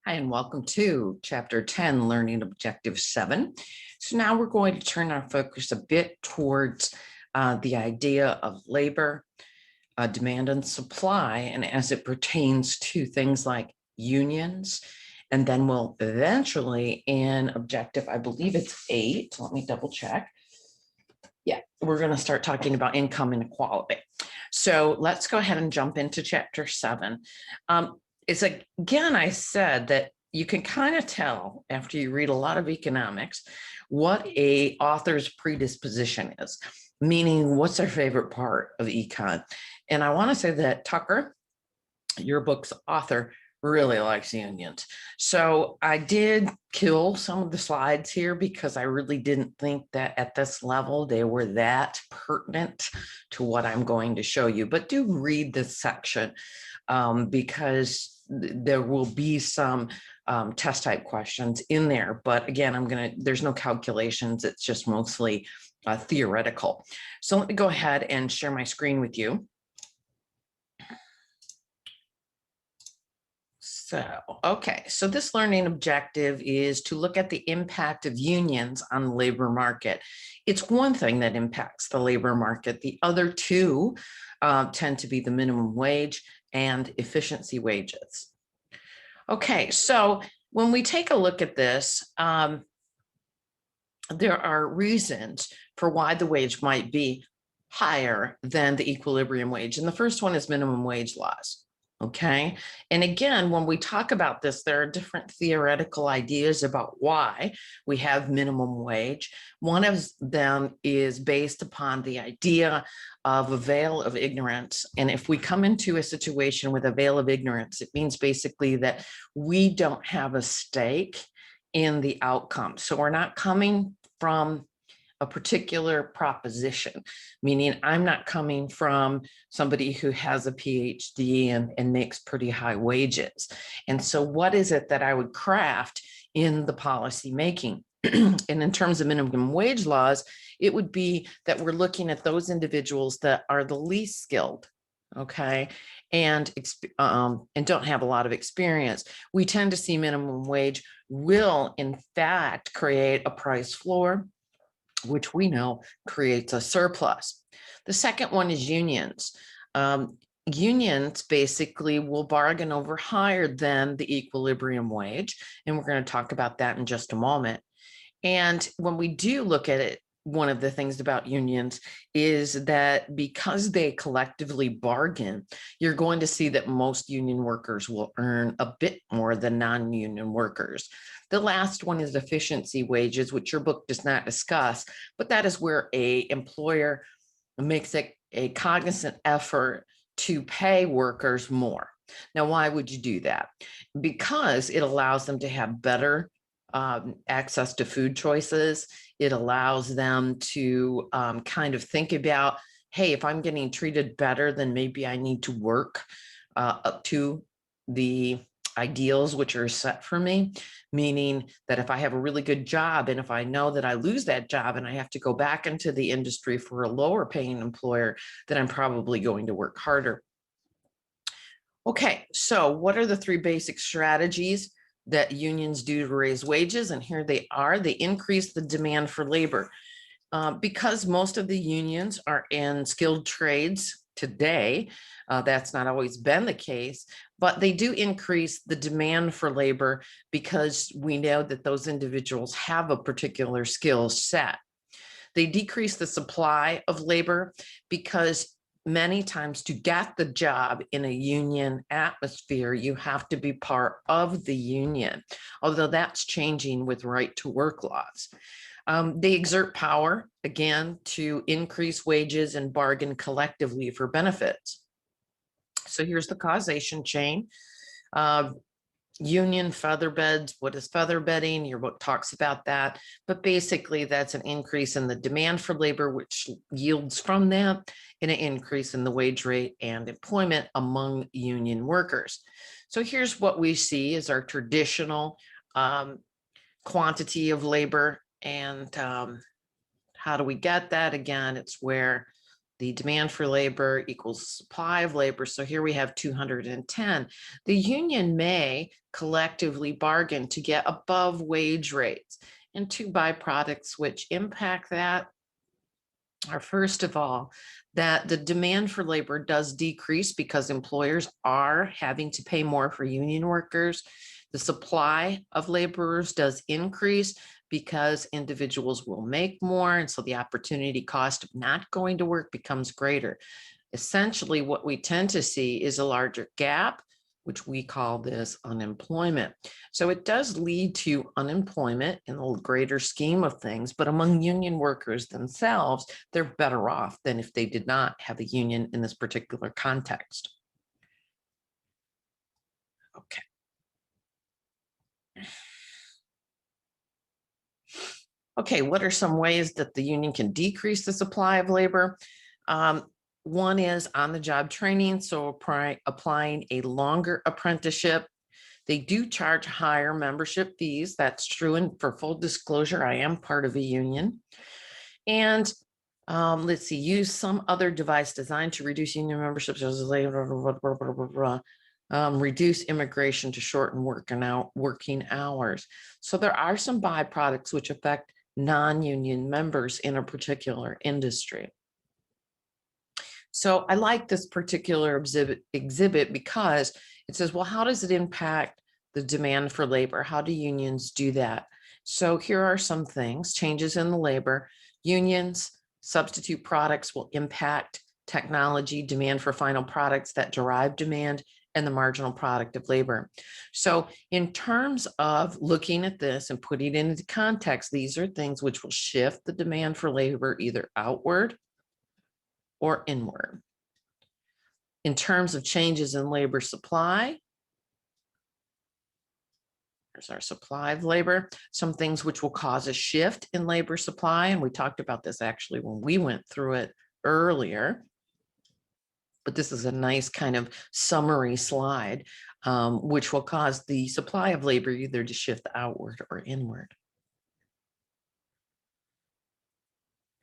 Hi, and welcome to Chapter 10, Learning Objective 7. So now we're going to turn our focus a bit towards the idea of labor, demand and supply, and as it pertains to things like unions. And then we'll eventually, in objective, I believe it's 8, let me double check. Yeah, we're going to start talking about income inequality. So let's go ahead and jump into Chapter 7. It's again, I said that you can kind of tell after you read a lot of economics what a author's predisposition is, meaning what's their favorite part of econ. And I want to say that Tucker, your book's author, really likes unions. So I did kill some of the slides here because I really didn't think that at this level they were that pertinent to what I'm going to show you. But do read this section because there will be some test type questions in there. But again, there's no calculations. It's just mostly theoretical. So let me go ahead and share my screen with you. So this learning objective is to look at the impact of unions on the labor market. It's one thing that impacts the labor market. The other two tend to be the minimum wage and efficiency wages. Okay, so when we take a look at this, there are reasons for why the wage might be higher than the equilibrium wage. And the first one is minimum wage laws. Okay. And again, when we talk about this, there are different theoretical ideas about why we have minimum wage. One of them is based upon the idea of a veil of ignorance. And if we come into a situation with a veil of ignorance, it means basically that we don't have a stake in the outcome. So we're not coming from a particular proposition, meaning I'm not coming from somebody who has a PhD and makes pretty high wages. And so what is it that I would craft in the policy making? And in terms of minimum wage laws, it would be that we're looking at those individuals that are the least skilled, okay, and don't have a lot of experience. We tend to see minimum wage will in fact create a price floor, which we know creates a surplus. The second one is unions. Unions basically will bargain over higher than the equilibrium wage, and we're going to talk about that in just a moment. And when we do look at it, one of the things about unions is that because they collectively bargain, you're going to see that most union workers will earn a bit more than non-union workers. The last one is efficiency wages, which your book does not discuss, but that is where an employer makes a cognizant effort to pay workers more. Now, why would you do that? Because it allows them to have better access to food choices. It allows them to kind of think about, hey, if I'm getting treated better, then maybe I need to work up to the ideals which are set for me, meaning that if I have a really good job and if I know that I lose that job and I have to go back into the industry for a lower paying employer, then I'm probably going to work harder. Okay, so what are the three basic strategies that unions do to raise wages? And here they are. They increase the demand for labor. Because most of the unions are in skilled trades today, that's not always been the case, but they do increase the demand for labor because we know that those individuals have a particular skill set. They decrease the supply of labor because many times to get the job in a union atmosphere, you have to be part of the union, although that's changing with right to work laws. They exert power, again, to increase wages and bargain collectively for benefits. So here's the causation chain. Union featherbeds. What is featherbedding? Your book talks about that. But basically, that's an increase in the demand for labor, which yields from that an increase in the wage rate and employment among union workers. So here's what we see as our traditional quantity of labor. And how do we get that? Again, it's where The demand for labor equals supply of labor. So here we have 210. The union may collectively bargain to get above wage rates. And two byproducts which impact that are, first of all, that the demand for labor does decrease because employers are having to pay more for union workers. The supply of laborers does increase because individuals will make more. And so the opportunity cost of not going to work becomes greater. Essentially, what we tend to see is a larger gap, which we call this unemployment. So it does lead to unemployment in the greater scheme of things, but among union workers themselves, they're better off than if they did not have a union in this particular context. Okay. Okay, what are some ways that the union can decrease the supply of labor? One is on-the-job training, so applying a longer apprenticeship. They do charge higher membership fees. That's true. And for full disclosure, I am part of a union. And let's see, use some other device designed to reduce union memberships, reduce immigration to shorten working hours. So there are some byproducts which affect non-union members in a particular industry. So I like this particular exhibit because it says, well, how does it impact the demand for labor? How do unions do that? So here are some things: changes in the labor. Unions, substitute products will impact technology, demand for final products that derive demand, and the marginal product of labor. So in terms of looking at this and putting it into context, these are things which will shift the demand for labor either outward or inward. In terms of changes in labor supply, there's our supply of labor, some things which will cause a shift in labor supply. And we talked about this actually when we went through it earlier. But this is a nice kind of summary slide, which will cause the supply of labor either to shift outward or inward.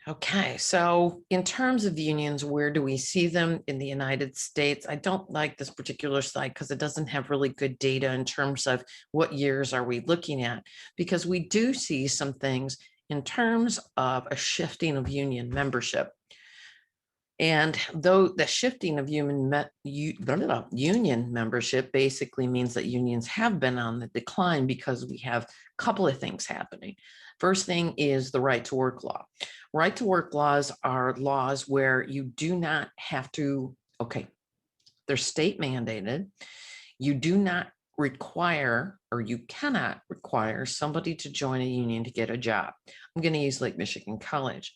Okay, so in terms of unions, where do we see them in the United States? I don't like this particular slide because it doesn't have really good data in terms of what years are we looking at, because we do see some things in terms of a shifting of union membership. And though the shifting of union membership basically means that unions have been on the decline because we have a couple of things happening. First thing is the right to work law. Right to work laws are laws where you do not have to, okay, they're state mandated. You do not require, or you cannot require, somebody to join a union to get a job. I'm going to use Lake Michigan College.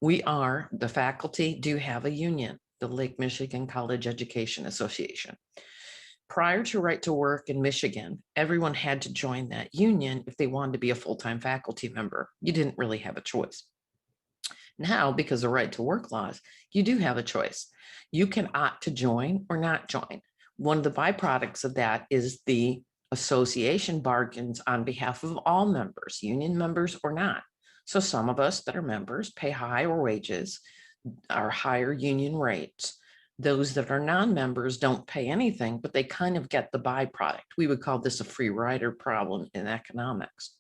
The faculty do have a union, the Lake Michigan College Education Association. Prior to right to work in Michigan, everyone had to join that union if they wanted to be a full-time faculty member. You didn't really have a choice. Now, because of right to work laws, you do have a choice. You can opt to join or not join. One of the byproducts of that is the association bargains on behalf of all members, union members or not. So some of us that are members pay higher wages, or higher union rates. Those that are non-members don't pay anything, but they kind of get the byproduct. We would call this a free rider problem in economics.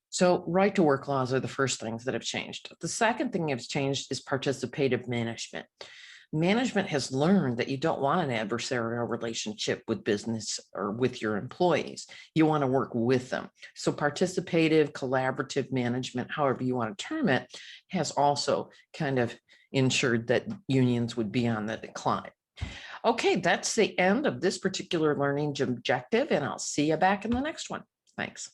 So right to work laws are the first things that have changed. The second thing that's changed is participative management. Management has learned that you don't want an adversarial relationship with business or with your employees. You want to work with them. So participative, collaborative management, however you want to term it, has also kind of ensured that unions would be on the decline. Okay, that's the end of this particular learning objective, and I'll see you back in the next one. Thanks.